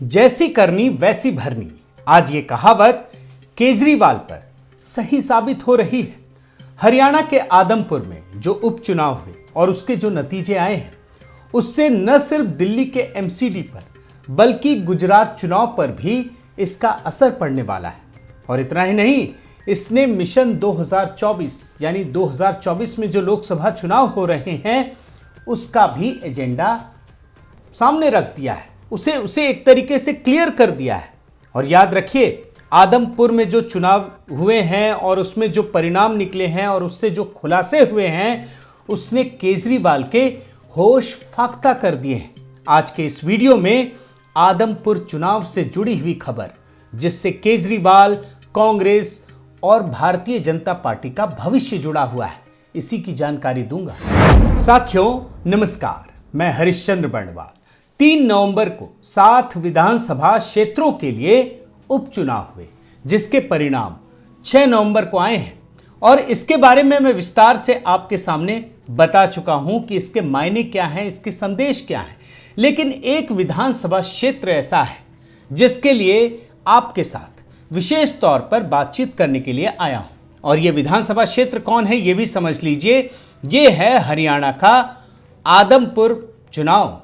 जैसी करनी वैसी भरनी, आज ये कहावत केजरीवाल पर सही साबित हो रही है। हरियाणा के आदमपुर में जो उपचुनाव हुए और उसके जो नतीजे आए हैं, उससे न सिर्फ दिल्ली के एमसीडी पर बल्कि गुजरात चुनाव पर भी इसका असर पड़ने वाला है। और इतना ही नहीं, इसने मिशन 2024 यानी 2024 में जो लोकसभा चुनाव हो रहे हैं उसका भी एजेंडा सामने रख दिया है, उसे एक तरीके से क्लियर कर दिया है। और याद रखिए, आदमपुर में जो चुनाव हुए हैं और उसमें जो परिणाम निकले हैं और उससे जो खुलासे हुए हैं, उसने केजरीवाल के होश फाख्ता कर दिए हैं। आज के इस वीडियो में आदमपुर चुनाव से जुड़ी हुई खबर, जिससे केजरीवाल, कांग्रेस और भारतीय जनता पार्टी का भविष्य जुड़ा हुआ है, इसी की जानकारी दूंगा। साथियों नमस्कार, मैं हरिश्चंद्र बर्णवाल। 3 नवंबर को 7 विधानसभा क्षेत्रों के लिए उपचुनाव हुए, जिसके परिणाम 6 नवंबर को आए हैं और इसके बारे में मैं विस्तार से आपके सामने बता चुका हूं कि इसके मायने क्या हैं, इसके संदेश क्या हैं। लेकिन एक विधानसभा क्षेत्र ऐसा है जिसके लिए आपके साथ विशेष तौर पर बातचीत करने के लिए आया हूं। और यह विधानसभा क्षेत्र कौन है, यह भी समझ लीजिए। यह है हरियाणा का आदमपुर चुनाव,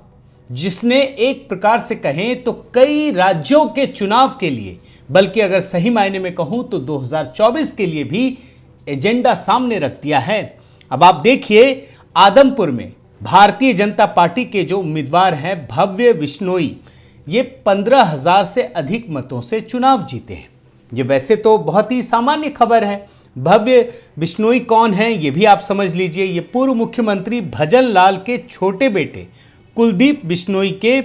जिसने एक प्रकार से कहें तो कई राज्यों के चुनाव के लिए, बल्कि अगर सही मायने में कहूं तो 2024 के लिए भी एजेंडा सामने रख दिया है। अब आप देखिए, आदमपुर में भारतीय जनता पार्टी के जो उम्मीदवार हैं भव्य बिश्नोई, ये 15,000 से अधिक मतों से चुनाव जीते हैं। ये वैसे तो बहुत ही सामान्य खबर है। भव्य बिश्नोई कौन है ये भी आप समझ लीजिए। ये पूर्व मुख्यमंत्री भजन लाल के छोटे बेटे कुलदीप बिश्नोई के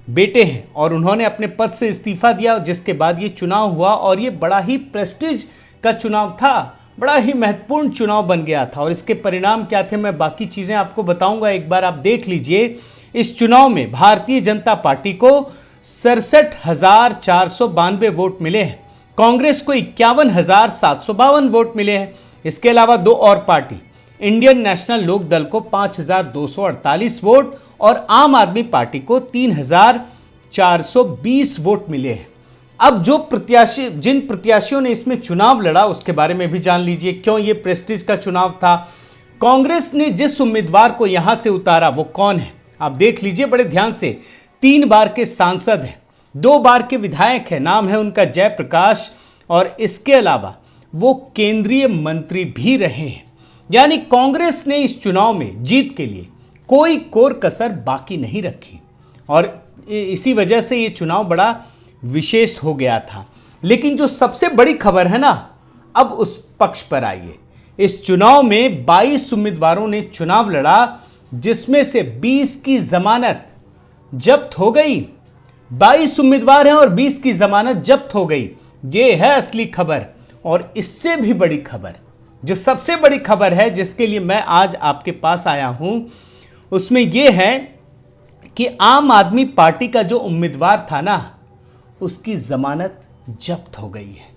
बेटे हैं और उन्होंने अपने पद से इस्तीफा दिया, जिसके बाद ये चुनाव हुआ और ये बड़ा ही प्रेस्टीज का चुनाव था, बड़ा ही महत्वपूर्ण चुनाव बन गया था। और इसके परिणाम क्या थे मैं बाकी चीज़ें आपको बताऊंगा, एक बार आप देख लीजिए। इस चुनाव में भारतीय जनता पार्टी को 67,492 वोट मिले हैं, कांग्रेस को 51,752 वोट मिले हैं। इसके अलावा 2 और पार्टी, इंडियन नेशनल लोक दल को 5,248 वोट और आम आदमी पार्टी को 3,420 वोट मिले हैं। अब जिन प्रत्याशियों ने इसमें चुनाव लड़ा उसके बारे में भी जान लीजिए, क्यों ये प्रेस्टीज का चुनाव था। कांग्रेस ने जिस उम्मीदवार को यहां से उतारा वो कौन है, आप देख लीजिए बड़े ध्यान से। 3 बार के सांसद हैं, 2 बार के विधायक हैं, नाम है उनका जयप्रकाश, और इसके अलावा वो केंद्रीय मंत्री भी रहे हैं। यानी कांग्रेस ने इस चुनाव में जीत के लिए कोई कोर कसर बाकी नहीं रखी और इसी वजह से ये चुनाव बड़ा विशेष हो गया था। लेकिन जो सबसे बड़ी खबर है ना, अब उस पक्ष पर आइए। इस चुनाव में 22 उम्मीदवारों ने चुनाव लड़ा, जिसमें से 20 की जमानत जब्त हो गई। 22 उम्मीदवार हैं और 20 की जमानत जब्त हो गई। ये है असली खबर। और इससे भी बड़ी खबर, जो सबसे बड़ी खबर है जिसके लिए मैं आज आपके पास आया हूं, उसमें यह है कि आम आदमी पार्टी का जो उम्मीदवार था ना, उसकी जमानत जब्त हो गई है।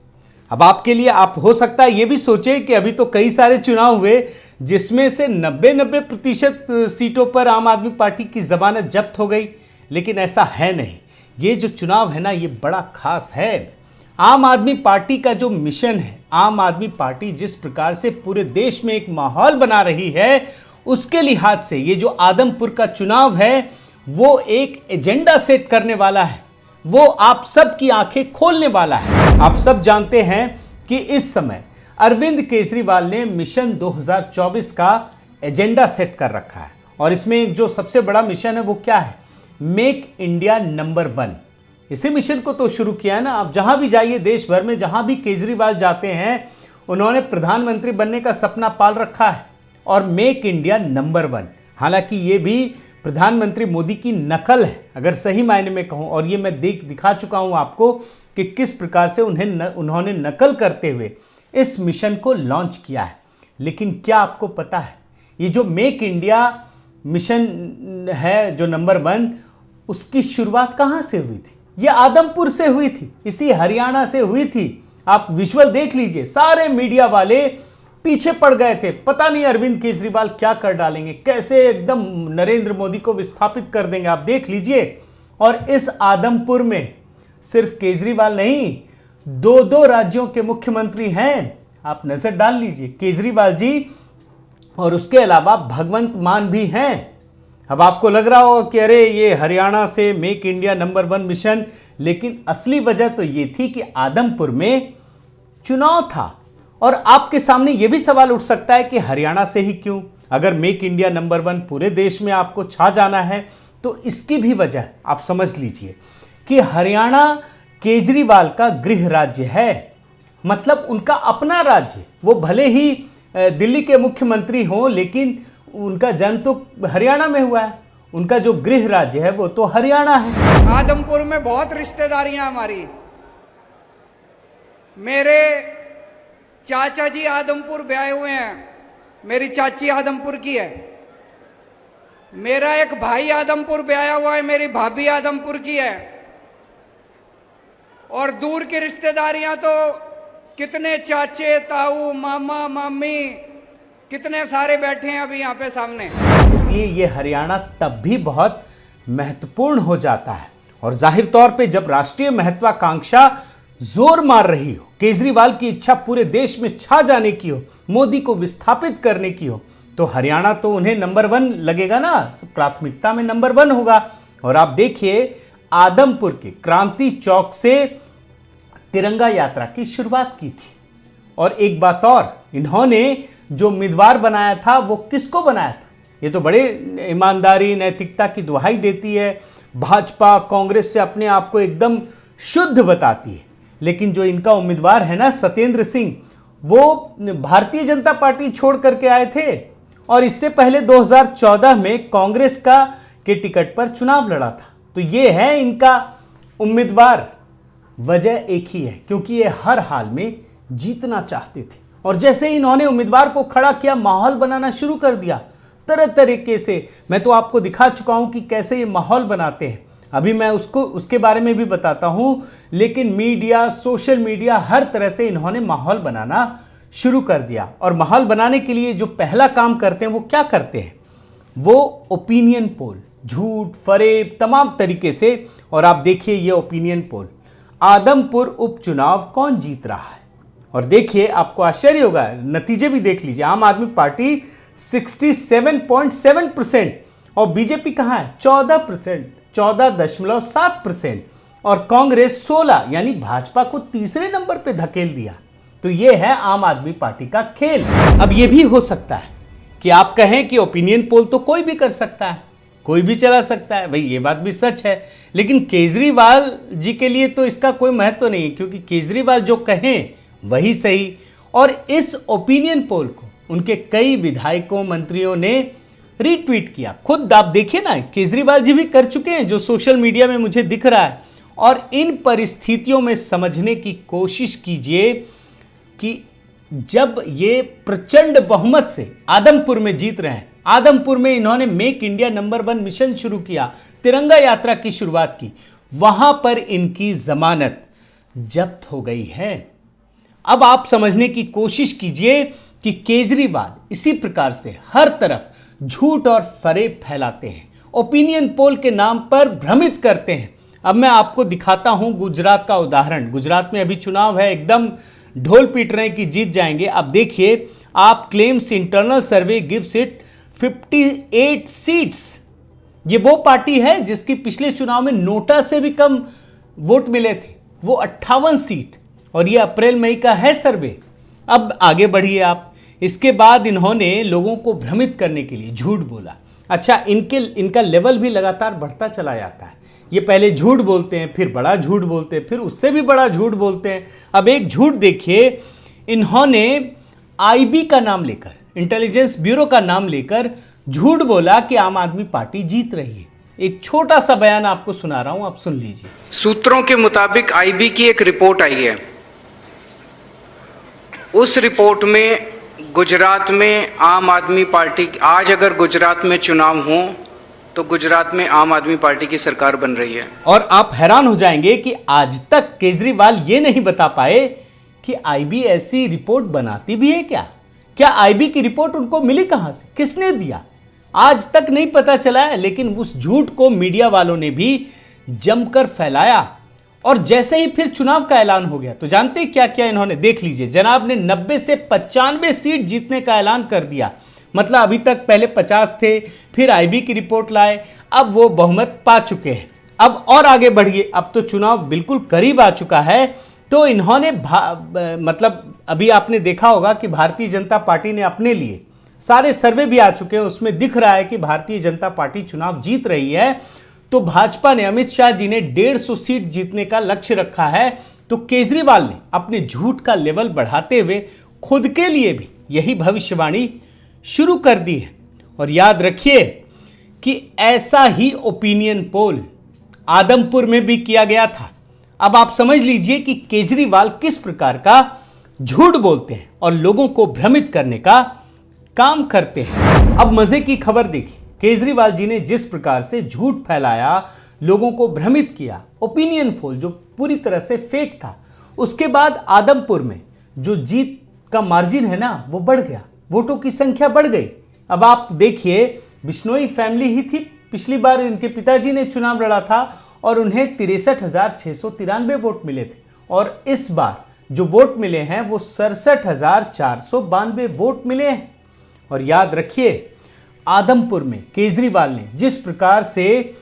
अब आपके लिए आप हो सकता है ये भी सोचे कि अभी तो कई सारे चुनाव हुए जिसमें से 90% सीटों पर आम आदमी पार्टी की जमानत जब्त हो गई, लेकिन ऐसा है नहीं। ये जो चुनाव है ना, ये बड़ा खास है। आम आदमी पार्टी का जो मिशन है, आम आदमी पार्टी जिस प्रकार से पूरे देश में एक माहौल बना रही है, उसके लिहाज से ये जो आदमपुर का चुनाव है वो एक एजेंडा सेट करने वाला है, वो आप सब की आंखें खोलने वाला है। आप सब जानते हैं कि इस समय अरविंद केजरीवाल ने मिशन 2024 का एजेंडा सेट कर रखा है और इसमें जो सबसे बड़ा मिशन है वो क्या है, मेक इंडिया नंबर 1। इसी मिशन को तो शुरू किया है ना। आप जहां भी जाइए देश भर में, जहां भी केजरीवाल जाते हैं, उन्होंने प्रधानमंत्री बनने का सपना पाल रखा है और मेक इंडिया नंबर 1। हालांकि ये भी प्रधानमंत्री मोदी की नकल है अगर सही मायने में कहूं, और ये मैं दिखा चुका हूं आपको कि किस प्रकार से उन्होंने नकल करते हुए इस मिशन को लॉन्च किया है। लेकिन क्या आपको पता है, ये जो मेक इंडिया मिशन है जो नंबर 1, उसकी शुरुआत कहां से हुई थी? ये आदमपुर से हुई थी, इसी हरियाणा से हुई थी। आप विजुअल देख लीजिए, सारे मीडिया वाले पीछे पड़ गए थे। पता नहीं अरविंद केजरीवाल क्या कर डालेंगे, कैसे एकदम नरेंद्र मोदी को विस्थापित कर देंगे। आप देख लीजिए, और इस आदमपुर में सिर्फ केजरीवाल नहीं, दो दो राज्यों के मुख्यमंत्री हैं। आप नजर डाल लीजिए, केजरीवाल जी और उसके अलावा भगवंत मान भी हैं। अब आपको लग रहा हो कि अरे ये हरियाणा से मेक इंडिया नंबर 1 मिशन, लेकिन असली वजह तो ये थी कि आदमपुर में चुनाव था। और आपके सामने ये भी सवाल उठ सकता है कि हरियाणा से ही क्यों? अगर मेक इंडिया नंबर 1 पूरे देश में आपको छा जाना है तो इसकी भी वजह आप समझ लीजिए कि हरियाणा केजरीवाल का गृह राज्य है, मतलब उनका अपना राज्य। वो भले ही दिल्ली के मुख्यमंत्री हों, लेकिन उनका जन्म तो हरियाणा में हुआ है। उनका जो गृह राज्य है वो तो हरियाणा है। आदमपुर में बहुत रिश्तेदारियां हमारी। मेरे चाचा जी आदमपुर ब्याहे हुए हैं, मेरी चाची आदमपुर की है। मेरा एक भाई आदमपुर ब्याया हुआ है, मेरी भाभी आदमपुर की है। और दूर की रिश्तेदारियां तो कितने चाचे, ताऊ, मामा, मामी, कितने सारे बैठे हैं अभी यहाँ पे सामने। इसलिए ये हरियाणा तब भी बहुत महत्वपूर्ण हो जाता है। और जाहिर तौर पे जब राष्ट्रीय महत्वाकांक्षा जोर मार रही हो, केजरीवाल की इच्छा पूरे देश में छा जाने की हो, मोदी को विस्थापित करने की हो, तो हरियाणा तो उन्हें नंबर 1 लगेगा ना, प्राथमिकता में नंबर 1 होगा। और आप देखिए, आदमपुर के क्रांति चौक से तिरंगा यात्रा की शुरुआत की थी। और एक बात और, इन्होंने जो उम्मीदवार बनाया था वो किसको बनाया था? ये तो बड़े ईमानदारी, नैतिकता की दुहाई देती है। भाजपा कांग्रेस से अपने आप को एकदम शुद्ध बताती है, लेकिन जो इनका उम्मीदवार है ना, सत्येंद्र सिंह, वो भारतीय जनता पार्टी छोड़ करके आए थे और इससे पहले 2014 में कांग्रेस के टिकट पर चुनाव लड़ा था। तो ये है इनका उम्मीदवार। वजह एक ही है, क्योंकि ये हर हाल में जीतना चाहते थे। और जैसे ही इन्होंने उम्मीदवार को खड़ा किया, माहौल बनाना शुरू कर दिया तरह तरीके से। मैं तो आपको दिखा चुका हूं कि कैसे ये माहौल बनाते हैं, अभी मैं उसके बारे में भी बताता हूं। लेकिन मीडिया, सोशल मीडिया, हर तरह से इन्होंने माहौल बनाना शुरू कर दिया। और माहौल बनाने के लिए जो पहला काम करते हैं वो क्या करते हैं? वो ओपिनियन पोल, झूठ फरेब, तमाम तरीके से। और आप देखिए ये ओपिनियन पोल, आदमपुर उपचुनाव कौन जीत रहा है? और देखिए, आपको आश्चर्य होगा, नतीजे भी देख लीजिए। आम आदमी पार्टी 67.7% और बीजेपी कहां है? 14%, 14.7%। और कांग्रेस 16, यानी भाजपा को तीसरे नंबर पे धकेल दिया। तो ये है आम आदमी पार्टी का खेल। अब ये भी हो सकता है कि आप कहें कि ओपिनियन पोल तो कोई भी कर सकता है, कोई भी चला सकता है। भाई ये बात भी सच है, लेकिन केजरीवाल जी के लिए तो इसका कोई महत्व नहीं है, क्योंकि केजरीवाल जो कहें वही सही। और इस ओपिनियन पोल को उनके कई विधायकों, मंत्रियों ने रीट्वीट किया। खुद आप देखिए ना, केजरीवाल जी भी कर चुके हैं, जो सोशल मीडिया में मुझे दिख रहा है। और इन परिस्थितियों में समझने की कोशिश कीजिए कि जब ये प्रचंड बहुमत से आदमपुर में जीत रहे हैं, आदमपुर में इन्होंने मेक इंडिया नंबर 1 मिशन शुरू किया, तिरंगा यात्रा की शुरुआत की, वहां पर इनकी जमानत जब्त हो गई है। अब आप समझने की कोशिश कीजिए कि केजरीवाल इसी प्रकार से हर तरफ झूठ और फरेब फैलाते हैं, ओपिनियन पोल के नाम पर भ्रमित करते हैं। अब मैं आपको दिखाता हूं गुजरात का उदाहरण। गुजरात में अभी चुनाव है, एकदम ढोल पीट रहे हैं कि जीत जाएंगे। अब देखिए, आप claims internal survey gives it 58 seats. ये वो पार्टी है जिसकी पिछले चुनाव में नोटा से भी कम वोट मिले थे, वो 58 सीट। और ये अप्रैल मई का है सर्वे। अब आगे बढ़िए आप। इसके बाद इन्होंने लोगों को भ्रमित करने के लिए झूठ बोला। अच्छा, इनका लेवल भी लगातार बढ़ता चला जाता है। ये पहले झूठ बोलते हैं, फिर बड़ा झूठ बोलते हैं, फिर उससे भी बड़ा झूठ बोलते हैं। अब एक झूठ देखिए, इन्होंने आईबी का नाम लेकर, इंटेलिजेंस ब्यूरो का नाम लेकर झूठ बोला कि आम आदमी पार्टी जीत रही है। एक छोटा सा बयान आपको सुना रहा हूं, आप सुन लीजिए। सूत्रों के मुताबिक आईबी की एक रिपोर्ट आई है। उस रिपोर्ट में गुजरात में आम आदमी पार्टी, आज अगर गुजरात में चुनाव हो तो गुजरात में आम आदमी पार्टी की सरकार बन रही है। और आप हैरान हो जाएंगे कि आज तक केजरीवाल ये नहीं बता पाए कि आईबी ऐसी रिपोर्ट बनाती भी है क्या? क्या आईबी की रिपोर्ट उनको मिली कहां से, किसने दिया, आज तक नहीं पता चला है। लेकिन उस झूठ को मीडिया वालों ने भी जमकर फैलाया और जैसे ही फिर चुनाव का ऐलान हो गया तो जानते हैं क्या क्या इन्होंने, देख लीजिए। जनाब ने 90 से 95 सीट जीतने का ऐलान कर दिया। मतलब अभी तक पहले 50 थे, फिर आईबी की रिपोर्ट लाए, अब वो बहुमत पा चुके हैं। अब और आगे बढ़िए, अब तो चुनाव बिल्कुल करीब आ चुका है। तो इन्होंने मतलब अभी आपने देखा होगा कि भारतीय जनता पार्टी ने अपने लिए सारे सर्वे भी आ चुके हैं, उसमें दिख रहा है कि भारतीय जनता पार्टी चुनाव जीत रही है। तो भाजपा ने, अमित शाह जी ने 150 सीट जीतने का लक्ष्य रखा है। तो केजरीवाल ने अपने झूठ का लेवल बढ़ाते हुए खुद के लिए भी यही भविष्यवाणी शुरू कर दी है। और याद रखिए कि ऐसा ही ओपिनियन पोल आदमपुर में भी किया गया था। अब आप समझ लीजिए कि केजरीवाल किस प्रकार का झूठ बोलते हैं और लोगों को भ्रमित करने का काम करते हैं। अब मजे की खबर देखिए, केजरीवाल जी ने जिस प्रकार से झूठ फैलाया, लोगों को भ्रमित किया, ओपिनियन पोल जो पूरी तरह से फेक था, उसके बाद आदमपुर में जो जीत का मार्जिन है ना वो बढ़ गया, वोटों की संख्या बढ़ गई। अब आप देखिए, बिश्नोई फैमिली ही थी, पिछली बार इनके पिताजी ने चुनाव लड़ा था और उन्हें 63,693 वोट मिले थे और इस बार जो वोट मिले हैं वो 67,492 वोट मिले हैं। और याद रखिए, आदमपुर में केजरीवाल ने जिस प्रकार से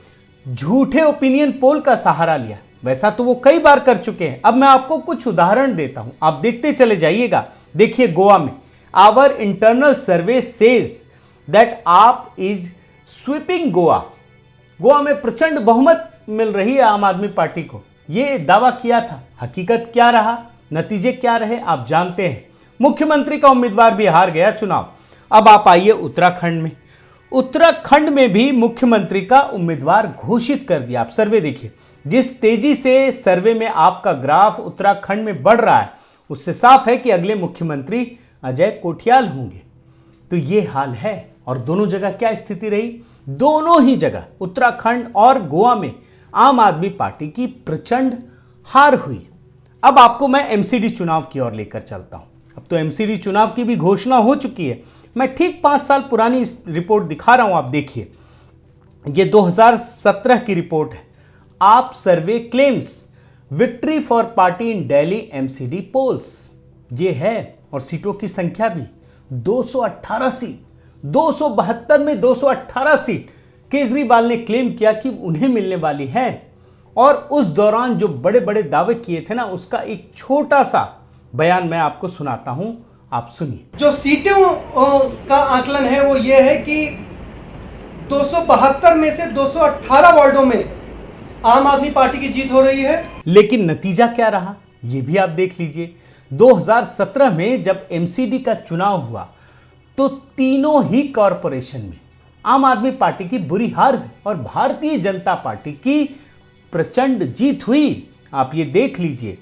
झूठे ओपिनियन पोल का सहारा लिया, वैसा तो वो कई बार कर चुके हैं। अब मैं आपको कुछ उदाहरण देता हूं, आप देखते चले जाइएगा। देखिए, गोवा में our internal survey says that AAP is sweeping Goa. Goa में प्रचंड बहुमत मिल रही है आम आदमी पार्टी को, यह दावा किया था। हकीकत क्या रहा, नतीजे क्या रहे, आप जानते हैं। मुख्यमंत्री का उम्मीदवार भी हार गया चुनाव। अब आप आइए उत्तराखंड में। उत्तराखंड में भी मुख्यमंत्री का उम्मीदवार घोषित कर दिया। आप सर्वे देखिए, जिस तेजी से सर्वे में आपका ग्राफ उत्तराखंड में बढ़ रहा है, उससे साफ है कि अगले मुख्यमंत्री अजय कोठियाल होंगे। तो ये हाल है। और दोनों जगह क्या स्थिति रही, दोनों ही जगह उत्तराखंड और गोवा में आम आदमी पार्टी की प्रचंड हार हुई। अब आपको मैं एमसीडी चुनाव की ओर लेकर चलता हूं। अब तो एमसीडी चुनाव की भी घोषणा हो चुकी है। मैं ठीक 5 साल पुरानी रिपोर्ट दिखा रहा हूं, आप देखिए। ये 2017 की रिपोर्ट है। AAP survey claims victory for party in Delhi MCD polls, ये है। और सीटों की संख्या भी 218 सीट, 272 में 218 सीट केजरीवाल ने क्लेम किया कि उन्हें मिलने वाली है। और उस दौरान जो बड़े बड़े दावे किए थे ना, उसका एक छोटा सा बयान मैं आपको सुनाता हूं, आप सुनिए। जो सीटों का आकलन है वो ये है कि 272 में से 218 वार्डों में आम आदमी पार्टी की जीत हो रही है। लेकिन नतीजा क्या रहा, ये भी आप देख लीजिए। 2017 में जब एमसीडी का चुनाव हुआ तो तीनों ही कॉरपोरेशन में आम आदमी पार्टी की बुरी हार हुई और भारतीय जनता पार्टी की प्रचंड जीत हुई। आप ये देख लीजिए।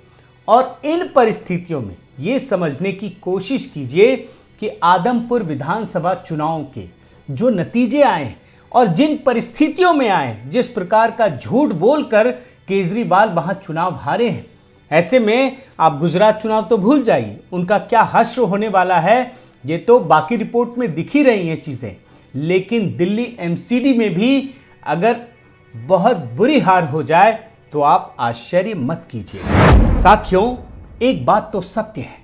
और इन परिस्थितियों में ये समझने की कोशिश कीजिए कि आदमपुर विधानसभा चुनाव के जो नतीजे आए हैं और जिन परिस्थितियों में आए, जिस प्रकार का झूठ बोलकर केजरीवाल वहां चुनाव हारे हैं, ऐसे में आप गुजरात चुनाव तो भूल जाइए, उनका क्या हश्र होने वाला है ये तो बाकी रिपोर्ट में दिख ही रही हैं चीजें। लेकिन दिल्ली एमसीडी में भी अगर बहुत बुरी हार हो जाए तो आप आश्चर्य मत कीजिए। साथियों, एक बात तो सत्य है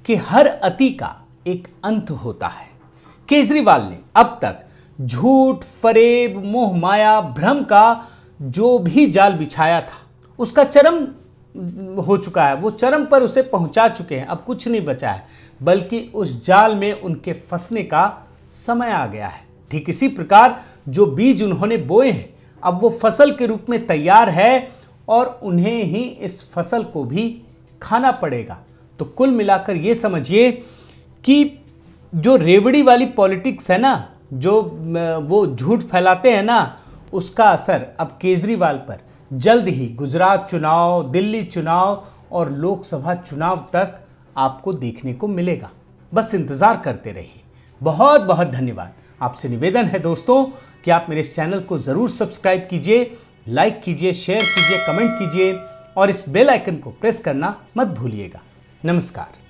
कि हर अति का एक अंत होता है। केजरीवाल ने अब तक झूठ, फरेब, मोह माया, भ्रम का जो भी जाल बिछाया था उसका चरम हो चुका है, वो चरम पर उसे पहुंचा चुके हैं। अब कुछ नहीं बचा है, बल्कि उस जाल में उनके फंसने का समय आ गया है। ठीक इसी प्रकार जो बीज उन्होंने बोए हैं अब वो फसल के रूप में तैयार है और उन्हें ही इस फसल को भी खाना पड़ेगा। तो कुल मिलाकर ये समझिए कि जो रेवड़ी वाली पॉलिटिक्स है ना, जो वो झूठ फैलाते हैं ना, उसका असर अब केजरीवाल पर जल्द ही गुजरात चुनाव, दिल्ली चुनाव और लोकसभा चुनाव तक आपको देखने को मिलेगा। बस इंतजार करते रहिए। बहुत बहुत धन्यवाद। आपसे निवेदन है दोस्तों कि आप मेरे इस चैनल को ज़रूर सब्सक्राइब कीजिए, लाइक कीजिए, शेयर कीजिए, कमेंट कीजिए और इस बेल आइकन को प्रेस करना मत भूलिएगा। नमस्कार।